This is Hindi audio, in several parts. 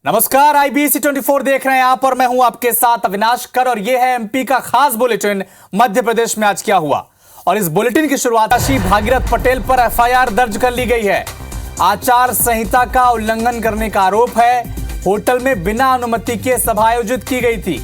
नमस्कार, IBC 24 देख रहे हैं आप और मैं हूं आपके साथ अविनाश कर और यह है एमपी का खास बुलेटिन मध्य प्रदेश में आज क्या हुआ। और इस बुलेटिन की शुरुआत भागीरथ पटेल पर एफआईआर दर्ज कर ली गई है। आचार संहिता का उल्लंघन करने का आरोप है। होटल में बिना अनुमति के सभा आयोजित की गई थी।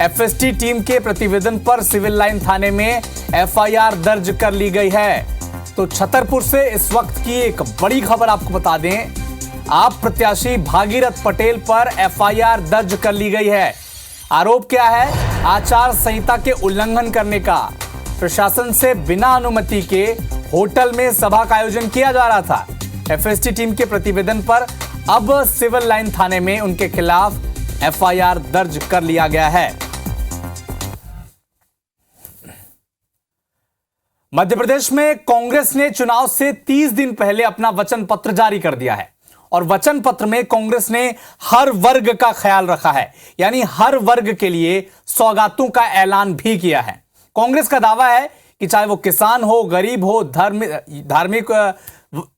एफएसटी टीम के प्रतिवेदन पर सिविल लाइन थाने में एफआईआर दर्ज कर ली गई है। तो छतरपुर से इस वक्त की एक बड़ी खबर आपको बता दें, आप प्रत्याशी भागीरथ पटेल पर एफआईआर दर्ज कर ली गई है। आरोप क्या है? आचार संहिता के उल्लंघन करने का। प्रशासन से बिना अनुमति के होटल में सभा का आयोजन किया जा रहा था। एफएसटी टीम के प्रतिवेदन पर अब सिविल लाइन थाने में उनके खिलाफ एफआईआर दर्ज कर लिया गया है। मध्य प्रदेश में कांग्रेस ने चुनाव से 30 दिन पहले अपना वचन पत्र जारी कर दिया है और वचन पत्र में कांग्रेस ने हर वर्ग का ख्याल रखा है, यानी हर वर्ग के लिए सौगातों का ऐलान भी किया है। कांग्रेस का दावा है कि चाहे वो किसान हो, गरीब हो, धार्मिक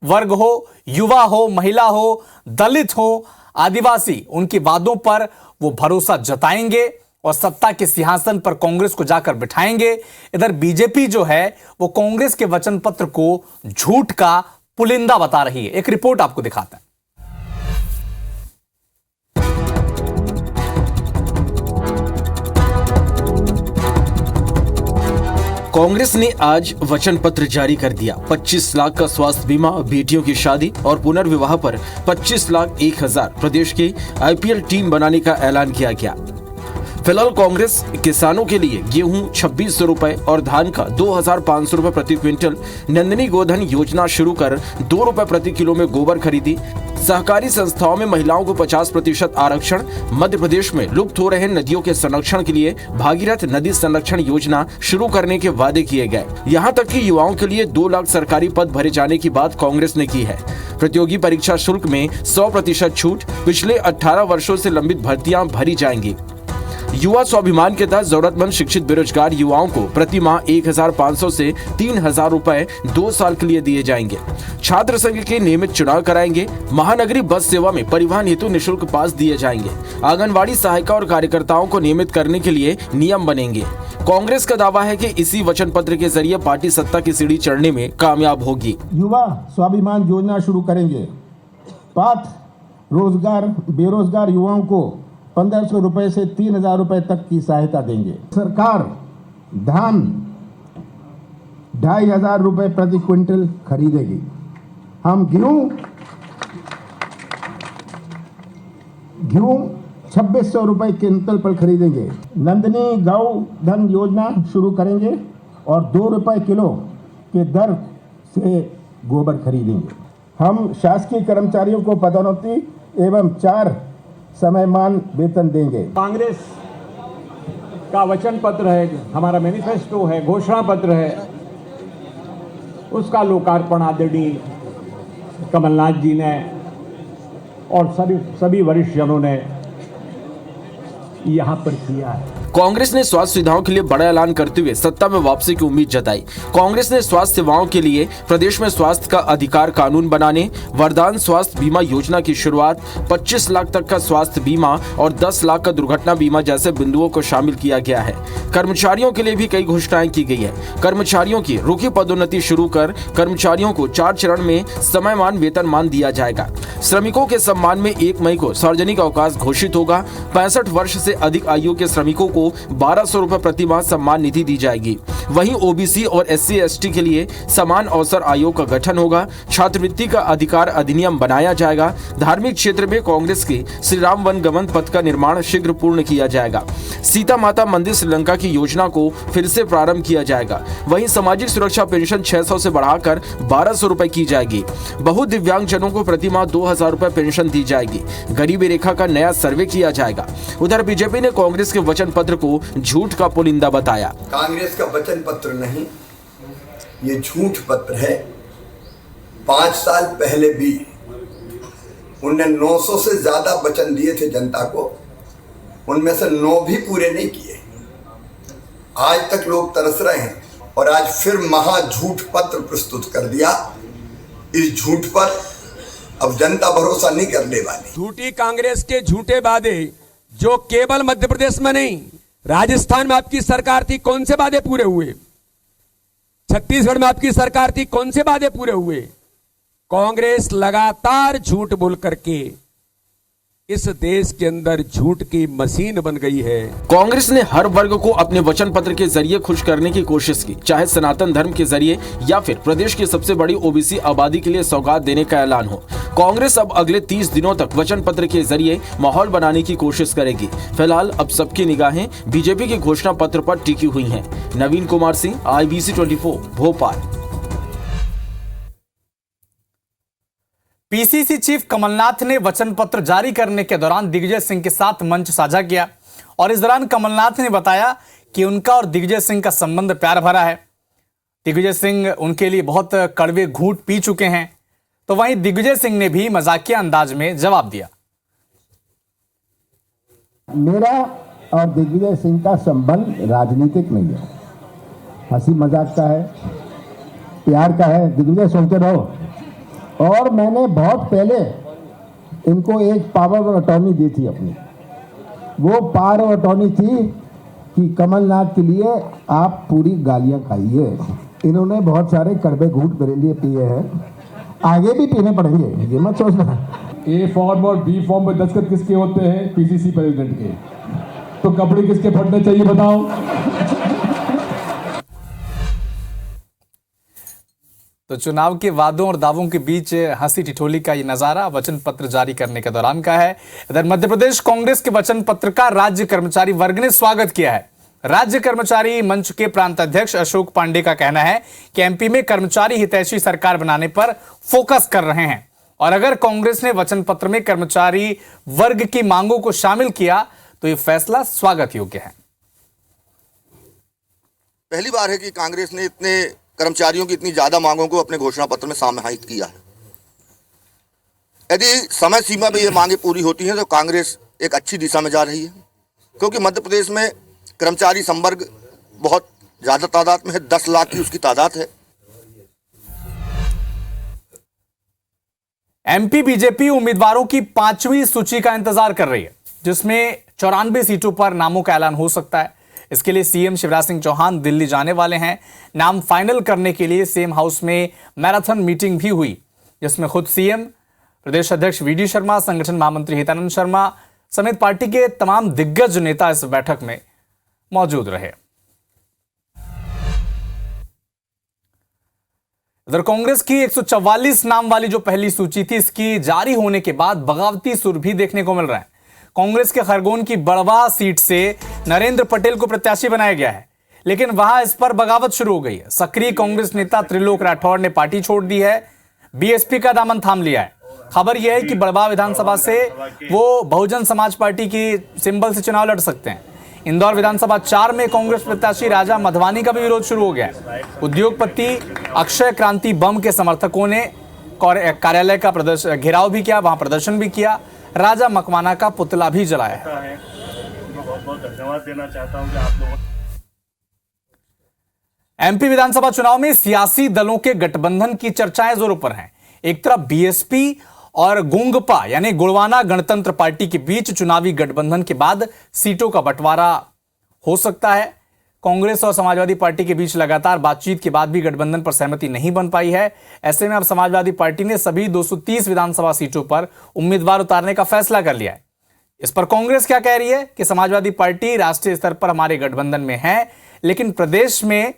वर्ग हो, युवा हो, महिला हो, दलित हो, आदिवासी, उनके वादों पर वो भरोसा जताएंगे और सत्ता के सिंहासन पर कांग्रेस को जाकर बिठाएंगे। इधर बीजेपी जो है वो कांग्रेस के वचन पत्र को झूठ का पुलिंदा बता रही है। एक रिपोर्ट आपको दिखाता है। कांग्रेस ने आज वचन पत्र जारी कर दिया। 25 लाख का स्वास्थ्य बीमा, बेटियों की शादी और पुनर्विवाह पर 25,01,000 प्रदेश की आईपीएल टीम बनाने का ऐलान किया गया। फिलहाल कांग्रेस किसानों के लिए गेहूं 2600 रुपए और धान का 2500 रुपए प्रति क्विंटल, नंदिनी गोधन योजना शुरू कर 2 रुपए प्रति किलो में गोबर खरीदी, सहकारी संस्थाओं में महिलाओं को 50% आरक्षण, मध्य प्रदेश में लुप्त हो रहे नदियों के संरक्षण के लिए भागीरथ नदी संरक्षण योजना शुरू करने के वादे किए गए। यहाँ तक कि युवाओं के लिए 2 लाख सरकारी पद भरे जाने की बात कांग्रेस ने की है। प्रतियोगी परीक्षा शुल्क में 100% छूट, पिछले 18 वर्षों से लंबित भर्तियां भरी जाएंगी। युवा स्वाभिमान के तहत जरूरतमंद शिक्षित बेरोजगार युवाओं को प्रति माह 1,500 से 3,000 रुपए 2 साल के लिए दिए जाएंगे। छात्र संघ के नियमित चुनाव कराएंगे। महानगरीय बस सेवा में परिवहन हेतु निःशुल्क पास दिए जाएंगे। आंगनवाड़ी सहायिका और कार्यकर्ताओं को नियमित करने के लिए नियम बनेंगे। कांग्रेस का दावा है कि इसी वचन पत्र के जरिए पार्टी सत्ता की सीढ़ी चढ़ने में कामयाब होगी। युवा स्वाभिमान योजना शुरू करेंगे। पात्र रोजगार बेरोजगार युवाओं को 1,500 रुपए से 3,000 रुपए तक की सहायता देंगे। सरकार धान 2,500 रुपए प्रति क्विंटल खरीदेगी। हम गेहूं 2,600 रुपए क्विंटल पर खरीदेंगे। नंदिनी गौ धन योजना शुरू करेंगे और 2 रुपए किलो के दर से गोबर खरीदेंगे। हम शासकीय कर्मचारियों को पदोन्नति एवं 4 समयमान वेतन देंगे। कांग्रेस का वचन पत्र है, हमारा मैनिफेस्टो है, घोषणा पत्र है, उसका लोकार्पण आदरणीय कमलनाथ जी ने और सभी वरिष्ठ जनों ने यहाँ पर किया है। कांग्रेस ने स्वास्थ्य सुविधाओं के लिए बड़ा ऐलान करते हुए सत्ता में वापसी की उम्मीद जताई। कांग्रेस ने स्वास्थ्य सेवाओं के लिए प्रदेश में स्वास्थ्य का अधिकार कानून बनाने, वरदान स्वास्थ्य बीमा योजना की शुरुआत, 25 लाख तक का स्वास्थ्य बीमा और 10 लाख का दुर्घटना बीमा जैसे बिंदुओं को शामिल किया गया है। कर्मचारियों के लिए भी कई घोषणाएं की गई है। कर्मचारियों की रुकी पदोन्नति शुरू कर कर्मचारियों को 4 चरण में समयमान वेतनमान दिया जाएगा। श्रमिकों के सम्मान में 1 मई को सार्वजनिक अवकाश घोषित होगा। 65 वर्ष से अधिक आयु के श्रमिकों को 1,200 रुपए प्रति माह सम्मान निधि दी जाएगी। वहीं ओबीसी और SC/ST के लिए समान अवसर आयोग का गठन होगा। छात्रवृत्ति का अधिकार अधिनियम बनाया जाएगा। धार्मिक क्षेत्र में कांग्रेस की श्री राम वनगमन पथ का निर्माण शीघ्र पूर्ण किया जाएगा। सीता माता मंदिर श्रीलंका की योजना को फिर से प्रारंभ किया जाएगा। वहीं सामाजिक सुरक्षा पेंशन 600 से बढ़ाकर 1,200 रुपए की जाएगी। बहु दिव्यांग जनों को प्रति माह 2,000 रुपए पेंशन दी जाएगी। गरीबी रेखा का नया सर्वे किया जाएगा। उधर बीजेपी ने कांग्रेस के वचन पत्र को झूठ का पुलिंदा बताया। कांग्रेस का वचन पत्र नहीं, ये झूठ पत्र है। 5 साल पहले भी उनने 900 से ज्यादा वचन दिए थे जनता को, उनमें से 9 भी पूरे नहीं किए। आज तक लोग तरस रहे हैं और आज फिर महा झूठ पत्र प्रस्तुत कर दिया। इस झूठ पर अब जनता भरोसा नहीं करने वाली। झूठी कांग्रेस के झूठे वादे जो केवल मध्य प्रदेश में नहीं, राजस्थान में आपकी सरकार थी, कौन से वादे पूरे हुए? छत्तीसगढ़ में आपकी सरकार थी, कौन से वादे पूरे हुए? कांग्रेस लगातार झूठ बोल करके इस देश के अंदर झूठ की मशीन बन गई है। कांग्रेस ने हर वर्ग को अपने वचन पत्र के जरिए खुश करने की कोशिश की, चाहे सनातन धर्म के जरिए या फिर प्रदेश की सबसे बड़ी ओबीसी आबादी के लिए सौगात देने का ऐलान हो। कांग्रेस अब अगले 30 दिनों तक वचन पत्र के जरिए माहौल बनाने की कोशिश करेगी। फिलहाल अब सबकी निगाहें बीजेपी के घोषणा पत्र पर टिकी हुई हैं। Naveen Kumar Singh, IBC 24, Bhopal. PCC chief Kamal Nath ने वचन पत्र जारी करने के दौरान दिग्विजय सिंह के साथ मंच साझा किया और इस दौरान कमलनाथ ने बताया कि उनका और दिग्विजय सिंह का संबंध प्यार भरा है। दिग्विजय सिंह उनके लिए बहुत कड़वे घूंट पी चुके हैं। तो वहीं दिग्विजय सिंह ने भी मजाकिया अंदाज में जवाब दिया। मेरा और दिग्विजय सिंह का संबंध राजनीतिक नहीं है, हंसी मजाक का है, प्यार का है। दिग्विजय सुनते रहो। और मैंने बहुत पहले इनको एक पावर ऑफ अटॉर्नी दी थी अपनी। वो पावर ऑफ अटॉर्नी थी कि कमलनाथ के लिए आप पूरी गालियां खाइए। इन्होंने बहुत सारे कड़वे घूंट मेरे लिए पिए हैं, आगे भी पीने पड़ेंगे, ये मत सोचना। ए फॉर्म और बी फॉर्म में दस्तखत किसके होते हैं? पीसीसी प्रेसिडेंट के। तो कपड़े किसके फटने चाहिए बताओ? तो चुनाव के वादों और दावों के बीच हंसी ठिठोली का ये नजारा वचन पत्र जारी करने के दौरान का है। इधर मध्य प्रदेश कांग्रेस के वचन पत्र का राज्य कर्मचारी वर्ग ने स्वागत किया है। राज्य कर्मचारी मंच के प्रांत अध्यक्ष अशोक पांडे का कहना है कि एमपी में कर्मचारी हितैषी सरकार बनाने पर फोकस कर रहे हैं और अगर कांग्रेस ने वचन पत्र में कर्मचारी वर्ग की मांगों को शामिल किया तो यह फैसला स्वागत योग्य है। पहली बार है कि कांग्रेस ने इतने कर्मचारियों की इतनी ज्यादा मांगों को अपने घोषणा पत्र में समाहित किया है। यदि समय सीमा में ये मांगे पूरी होती हैं तो कांग्रेस एक अच्छी दिशा में जा रही है, क्योंकि मध्य प्रदेश में कर्मचारी संवर्ग बहुत ज्यादा तादाद में है, 10 लाख की उसकी तादाद है। एमपी बीजेपी उम्मीदवारों की 5वीं सूची का इंतजार कर रही है, जिसमें 94 सीटों पर नामों का ऐलान हो सकता है। इसके लिए सीएम शिवराज सिंह चौहान दिल्ली जाने वाले हैं। नाम फाइनल करने के लिए सीएम हाउस में मैराथन मीटिंग भी हुई, जिसमें खुद सीएम, प्रदेश अध्यक्ष वीडी शर्मा, संगठन महामंत्री हितानंद शर्मा समेत पार्टी के तमाम दिग्गज नेता इस बैठक में मौजूद रहे। इधर कांग्रेस की 144 नाम वाली जो पहली सूची थी, इसकी जारी होने के बाद बगावती सुर भी देखने को मिल रहा है। कांग्रेस के खरगोन की बड़वा सीट से नरेंद्र पटेल को प्रत्याशी बनाया गया है, लेकिन वहां इस पर बगावत शुरू हो गई है। सक्रिय कांग्रेस नेता त्रिलोक राठौड़ ने पार्टी छोड़ दी है, बीएसपी का दामन थाम लिया है। खबर यह है कि बड़वा विधानसभा से वो बहुजन समाज पार्टी की सिंबल से चुनाव लड़ सकते हैं। इंदौर विधानसभा 4 में कांग्रेस प्रत्याशी राजा मधवानी का भी विरोध शुरू हो गया है। उद्योगपति अक्षय क्रांति बम के समर्थकों ने कार्यालय का घेराव भी किया, वहां प्रदर्शन भी किया। राजा मकवाना का पुतला भी जलाया है। बहुत धन्यवाद देना चाहता हूं कि आप लोगों। एमपी विधानसभा चुनाव में सियासी दलों के गठबंधन की चर्चाएं जोरों पर हैं। एक तरफ बीएसपी और गोंगपा यानी गोंडवाना गणतंत्र पार्टी के बीच चुनावी गठबंधन के बाद सीटों का बंटवारा हो सकता है। कांग्रेस और समाजवादी पार्टी के बीच लगातार बातचीत के बाद भी गठबंधन पर सहमति नहीं बन पाई है। ऐसे में अब समाजवादी पार्टी ने सभी 230 विधानसभा सीटों पर उम्मीदवार उतारने का फैसला कर लिया है। इस पर कांग्रेस क्या कह रही है कि समाजवादी पार्टी राष्ट्रीय स्तर पर हमारे गठबंधन में है, लेकिन प्रदेश में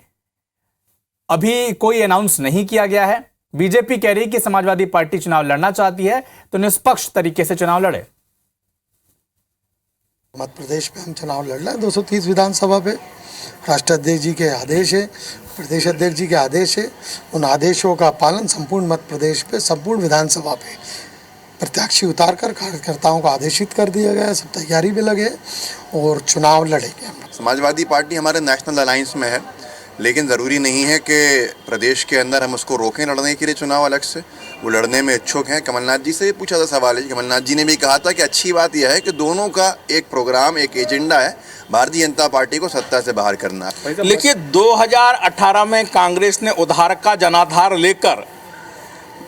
अभी कोई अनाउंस नहीं किया गया है। बीजेपी कह रही है कि समाजवादी पार्टी चुनाव लड़ना चाहती है तो निष्पक्ष तरीके से चुनाव लड़े। मध्य प्रदेश में हम चुनाव लड़ रहे हैं 230 विधानसभा पे। राष्ट्रीय अध्यक्ष जी के आदेश है, प्रदेश अध्यक्ष जी के आदेश है, उन आदेशों का पालन संपूर्ण मध्य प्रदेश पे संपूर्ण विधानसभा पे प्रत्याशी उतारकर कार्यकर्ताओं को आदेशित कर दिया गया है। सब तैयारी में लगे और चुनाव लड़ेंगे। समाजवादी पार्टी हमारे नेशनल अलायंस में है, लेकिन ज़रूरी नहीं है कि प्रदेश के अंदर हम उसको रोकें लड़ने के लिए चुनाव अलग से। वो लड़ने में इच्छुक हैं। कमलनाथ जी से ये पूछा था सवाल है, कमलनाथ जी ने भी कहा था कि अच्छी बात यह है कि दोनों का एक प्रोग्राम, एक एजेंडा है, भारतीय जनता पार्टी को सत्ता से बाहर करना। देखिए 2018 में कांग्रेस ने उधार का जनाधार लेकर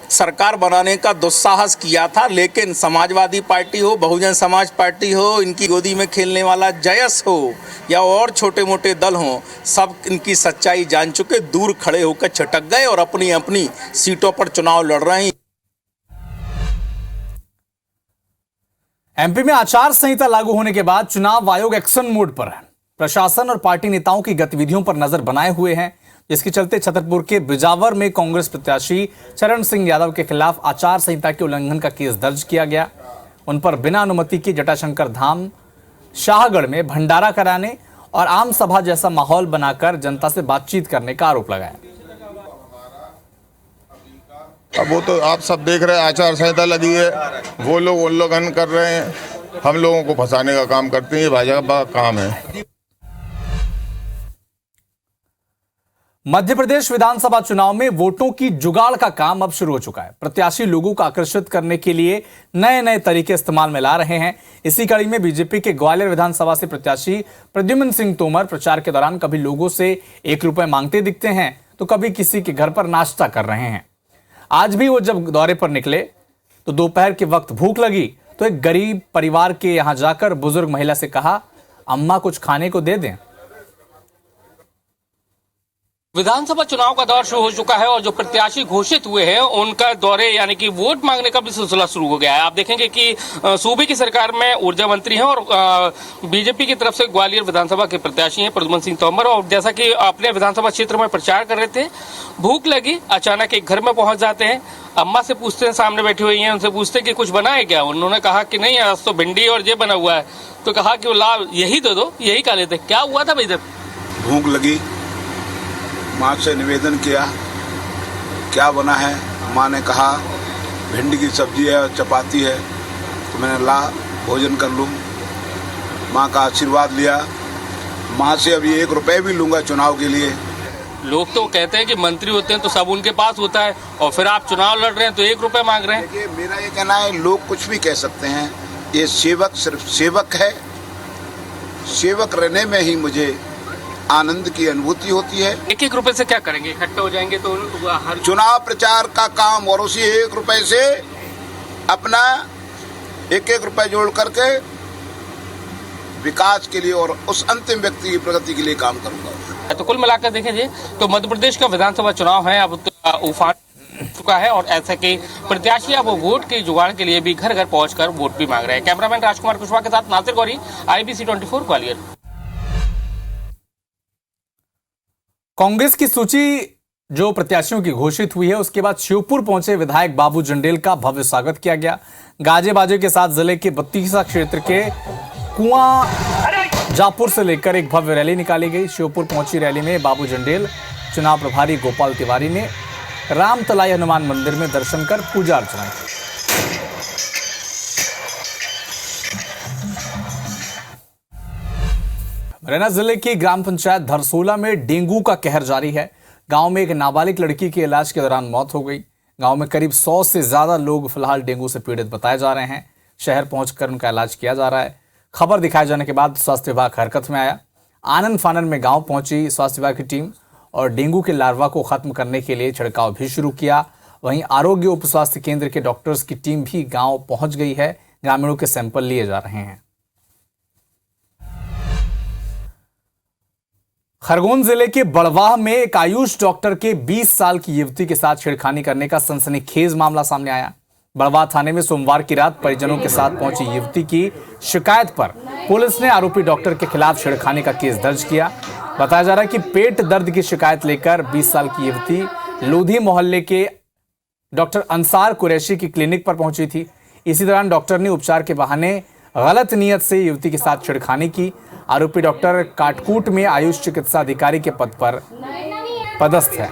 सरकार बनाने का दुस्साहस किया था, लेकिन समाजवादी पार्टी हो, बहुजन समाज पार्टी हो, इनकी गोदी में खेलने वाला जयस हो या और छोटे मोटे दल हों, सब इनकी सच्चाई जान चुके, दूर खड़े होकर छिटक गए और अपनी अपनी सीटों पर चुनाव लड़ रहे हैं। एमपी में आचार संहिता लागू होने के बाद चुनाव आयोग एक्शन मोड पर है। प्रशासन और पार्टी नेताओं की गतिविधियों पर नजर बनाए हुए हैं, जिसके चलते छतरपुर के बिजावर में कांग्रेस प्रत्याशी चरण सिंह यादव के खिलाफ आचार संहिता के उल्लंघन का केस दर्ज किया गया। उन पर बिना अनुमति के जटाशंकर धाम शाहगढ़ में भंडारा कराने और आम सभा जैसा माहौल बनाकर जनता से बातचीत करने का आरोप लगाया। अब वो तो आप सब देख रहे हैं, आचार संहिता लगी है, वो लोग उल्लंघन कर रहे हैं, हम लोगों को फंसाने का काम करते हैं, ये भाजपा का काम है। मध्य प्रदेश विधानसभा चुनाव में वोटों की जुगाड़ का काम अब शुरू हो चुका है। प्रत्याशी लोगों को आकर्षित करने के लिए नए नए तरीके इस्तेमाल में ला रहे हैं। इसी कड़ी में बीजेपी के ग्वालियर विधानसभा से प्रत्याशी प्रद्युम्न सिंह तोमर प्रचार के दौरान कभी लोगों से 1 रुपए मांगते दिखते हैं तो कभी किसी के घर पर नाश्ता कर रहे हैं। आज भी वो जब दौरे पर निकले तो दोपहर के वक्त भूख लगी तो एक गरीब परिवार के यहां जाकर बुजुर्ग महिला से कहा, अम्मा कुछ खाने को दे दें। विधानसभा चुनाव का दौर शुरू हो चुका है और जो प्रत्याशी घोषित हुए हैं उनका दौरे यानी कि वोट मांगने का भी सिलसिला शुरू हो गया है। आप देखेंगे कि सूबे की सरकार में ऊर्जा मंत्री हैं और बीजेपी की तरफ से ग्वालियर विधानसभा के प्रत्याशी हैं प्रद्युम्न सिंह तोमर, और जैसा कि अपने विधानसभा क्षेत्र में प्रचार कर रहे थे, भूख लगी, अचानक एक घर में पहुंच जाते हैं, अम्मा से पूछते हैं, सामने बैठी हुई हैं, उनसे पूछते हैं कि कुछ बना है क्या। उन्होंने कहा कि नहीं, आज तो भिंडी और ये बना हुआ है। तो कहा कि ला यही दे दो, यही खा लेते। क्या हुआ था भाई? जब भूख लगी, माँ से निवेदन किया क्या बना है। माँ ने कहा भिंडी की सब्जी है और चपाती है। तो मैंने ला भोजन कर लूँ। माँ का आशीर्वाद लिया। माँ से अभी 1 रुपए भी लूँगा चुनाव के लिए। लोग तो कहते हैं कि मंत्री होते हैं तो सब उनके पास होता है और फिर आप चुनाव लड़ रहे हैं तो 1 रुपए मांग रहे हैं। देखिए, मेरा ये कहना है, लोग कुछ भी कह सकते हैं, ये सेवक सिर्फ सेवक है। सेवक रहने में ही मुझे आनंद की अनुभूति होती है। 1-1 रुपए से क्या करेंगे? इकट्ठे हो जाएंगे तो हर चुनाव प्रचार का काम, और उसी 1 रुपए से अपना 1-1 रुपए जोड़ करके विकास के लिए और उस अंतिम व्यक्ति की प्रगति के लिए काम करूंगा। तो कुल मिलाकर देखेंगे तो मध्य प्रदेश का विधानसभा चुनाव है, अब उफान चुका है और ऐसे के प्रत्याशी अब वोट के जुगाड़ के लिए भी घर घर पहुंचकर वोट भी मांग रहे हैं। कैमरामैन राजकुमार कुशवाहा के साथ नासिर गौरी, IBC 24 ग्वालियर। कांग्रेस की सूची जो प्रत्याशियों की घोषित हुई है उसके बाद शिवपुर पहुंचे विधायक बाबू जंडेल का भव्य स्वागत किया गया। गाजे बाजे के साथ जिले के 32 क्षेत्र के कुआं जापुर से लेकर एक भव्य रैली निकाली गई। शिवपुर पहुंची रैली में बाबू जंडेल, चुनाव प्रभारी गोपाल तिवारी ने रामतलाई हनुमान मंदिर में दर्शन कर पूजा अर्चना की। मुरैना जिले की ग्राम पंचायत धरसोला में डेंगू का कहर जारी है। गांव में एक नाबालिग लड़की के इलाज के दौरान मौत हो गई। गांव में करीब 100 से ज्यादा लोग फिलहाल डेंगू से पीड़ित बताए जा रहे हैं। शहर पहुंचकर उनका इलाज किया जा रहा है। खबर दिखाए जाने के बाद स्वास्थ्य विभाग हरकत में आया। आनन फानन में गांव पहुंची स्वास्थ्य विभाग की टीम और डेंगू के लार्वा को खत्म करने के लिए छिड़काव भी शुरू किया। वहीं आरोग्य उप स्वास्थ्य केंद्र के डॉक्टर्स की टीम भी गांव पहुंच गई है। ग्रामीणों के सैंपल लिए जा रहे हैं। खरगोन जिले के बड़वाह में एक आयुष डॉक्टर के 20 साल की युवती के साथ छेड़खानी करने का सनसनीखेज मामला सामने आया। बड़वाह थाने में सोमवार की रात परिजनों के साथ पहुंची युवती की शिकायत पर पुलिस ने आरोपी डॉक्टर के खिलाफ छेड़खानी का केस दर्ज किया। बताया जा रहा है कि पेट दर्द की शिकायत लेकर 20 साल की युवती लोधी मोहल्ले के डॉक्टर अंसार कुरैशी की क्लिनिक पर पहुंची थी। इसी दौरान डॉक्टर ने उपचार के बहाने गलत नियत से युवती के साथ छेड़खानी की। आरोपी डॉक्टर काटकूट में आयुष चिकित्सा अधिकारी के पद पर पदस्थ है।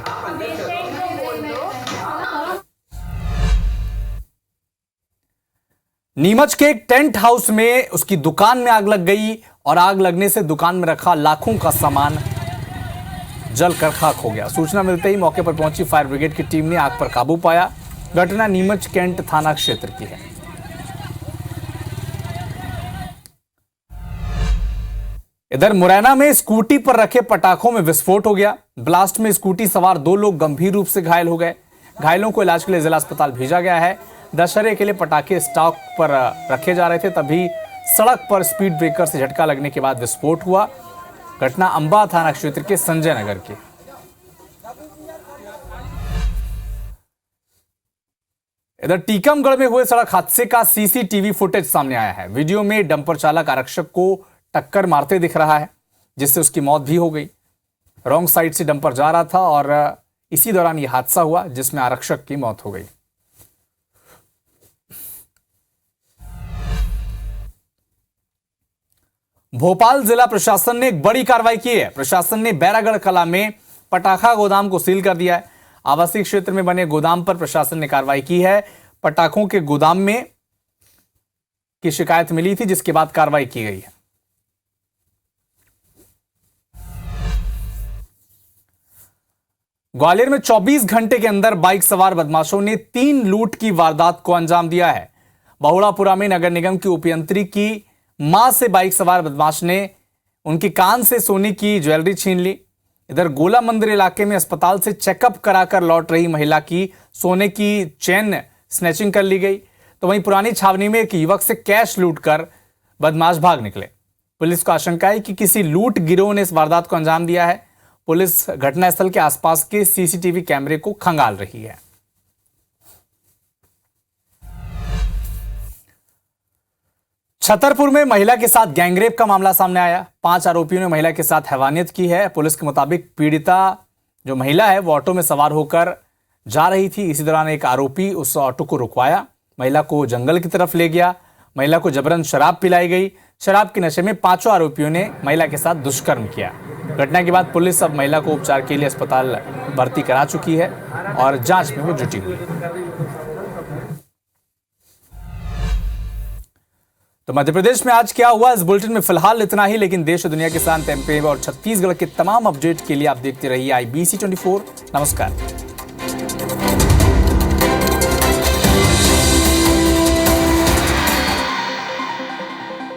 नीमच के एक टेंट हाउस में उसकी दुकान में आग लग गई और आग लगने से दुकान में रखा लाखों का सामान जलकर खाक हो गया। सूचना मिलते ही मौके पर पहुंची फायर ब्रिगेड की टीम ने आग पर काबू पाया। घटना नीमच कैंट थाना क्षेत्र की है। इधर मुरैना में स्कूटी पर रखे पटाखों में विस्फोट हो गया। ब्लास्ट में स्कूटी सवार 2 लोग गंभीर रूप से घायल हो गए। घायलों को इलाज के लिए जिला अस्पताल भेजा गया है। दशहरे के लिए पटाखे स्टॉक पर रखे जा रहे थे, तभी सड़क पर स्पीड ब्रेकर से झटका लगने के बाद विस्फोट हुआ। घटना अंबा थाना क्षेत्र के संजय नगर की। इधर टीकमगढ़ में हुए सड़क हादसे का सीसीटीवी फुटेज सामने आया है। वीडियो में डंपर चालक आरक्षक को टक्कर मारते दिख रहा है, जिससे उसकी मौत भी हो गई। रॉन्ग साइड से डंपर जा रहा था और इसी दौरान यह हादसा हुआ, जिसमें आरक्षक की मौत हो गई। भोपाल जिला प्रशासन ने एक बड़ी कार्रवाई की है। प्रशासन ने बैरागढ़ कला में पटाखा गोदाम को सील कर दिया है। आवासीय क्षेत्र में बने गोदाम पर प्रशासन ने कार्रवाई की है। पटाखों के गोदाम में की शिकायत मिली थी, जिसके बाद कार्रवाई की गई है। ग्वालियर में 24 घंटे के अंदर बाइक सवार बदमाशों ने 3 लूट की वारदात को अंजाम दिया है। बहुड़ापुरा में नगर निगम की उपयंत्री की मां से बाइक सवार बदमाश ने उनके कान से सोने की ज्वेलरी छीन ली। इधर गोला मंदिर इलाके में अस्पताल से चेकअप कराकर लौट रही महिला की सोने की चेन स्नैचिंग कर ली गई। तो वहीं पुरानी छावनी में एक युवक से कैश लूटकर बदमाश भाग निकले। पुलिस को आशंका है कि किसी लूट गिरोह ने इस वारदात को अंजाम दिया है। पुलिस घटनास्थल के आसपास के सीसीटीवी कैमरे को खंगाल रही है। छतरपुर में महिला के साथ गैंगरेप का मामला सामने आया। 5 आरोपियों ने महिला के साथ हैवानियत की है। पुलिस के मुताबिक पीड़िता जो महिला है वो ऑटो में सवार होकर जा रही थी। इसी दौरान एक आरोपी उस ऑटो को रुकवाया, महिला को जंगल की तरफ ले गया। महिला को जबरन शराब पिलाई गई। शराब के नशे में 5 आरोपियों ने महिला के साथ दुष्कर्म किया। घटना के बाद पुलिस अब महिला को उपचार के लिए अस्पताल भर्ती करा चुकी है और जांच में वो जुटी हुई है। तो मध्य प्रदेश में आज क्या हुआ, इस बुलेटिन में फिलहाल इतना ही। लेकिन देश और दुनिया के साथ एमपी और छत्तीसगढ़ के तमाम अपडेट के लिए आप देखते रहिए IBC 24। नमस्कार।